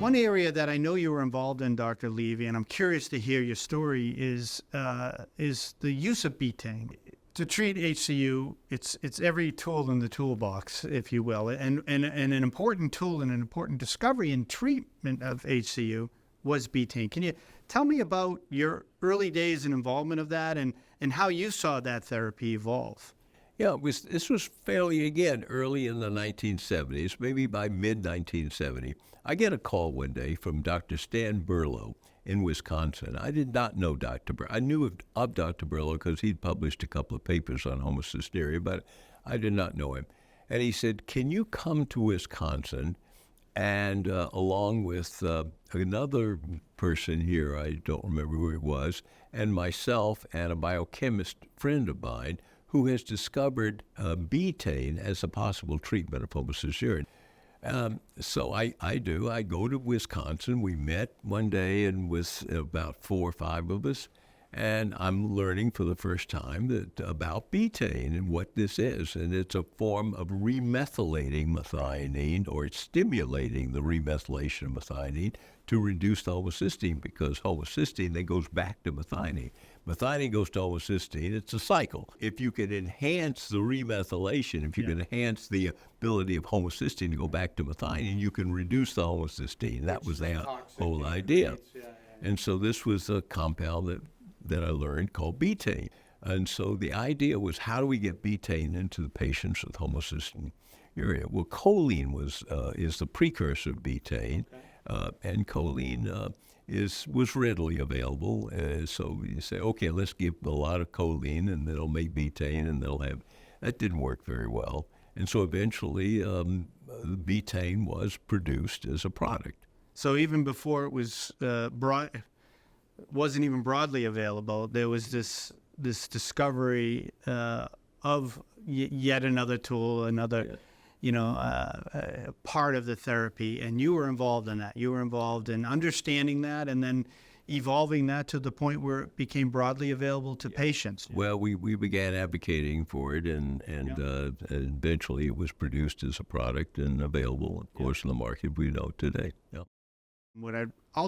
One area that I know you were involved in, Dr. Levy, and I'm curious to hear your story, is the use of betaine. To treat HCU, it's every tool in the toolbox, if you will, and an important tool and an important discovery in treatment of HCU was betaine. Can you tell me about your early days and involvement of that, and how you saw that therapy evolve? Yeah, this was fairly, again, early in the 1970s, maybe by mid-1970. I get a call one day from Dr. Stan Berlow in Wisconsin. I did not know Dr. Berlow. I knew of Dr. Berlow because he'd published a couple of papers on Homocystinuria, but I did not know him. And he said, can you come to Wisconsin and along with another person here, I don't remember who it was, and myself and a biochemist friend of mine who has discovered betaine as a possible treatment of homocystinuria. So I do. I go to Wisconsin. We met one day and with about 4 or 5 of us, and I'm learning for the first time about betaine and what this is. And it's a form of remethylating methionine, or it's stimulating the remethylation of methionine to reduce the homocysteine, because homocysteine then goes back to methionine. Methionine goes to homocysteine. It's a cycle. If you can enhance the remethylation, if you can enhance the ability of homocysteine to go back to methionine, you can reduce the homocysteine. That was the whole idea. And so this was a compound that I learned called betaine. And so the idea was, how do we get betaine into the patients with homocystinuria? Well, choline is the precursor of betaine, and choline was readily available. So you say, okay, let's give a lot of choline, and it'll make betaine, and that didn't work very well. And so eventually, betaine was produced as a product. So even before it was wasn't even broadly available, there was this discovery of yet another tool, part of the therapy, and you were involved in that. You were involved in understanding that and then evolving that to the point where it became broadly available to patients. Well, we began advocating for it, and eventually it was produced as a product and available, of course, in the market we know today. Yeah. What I'd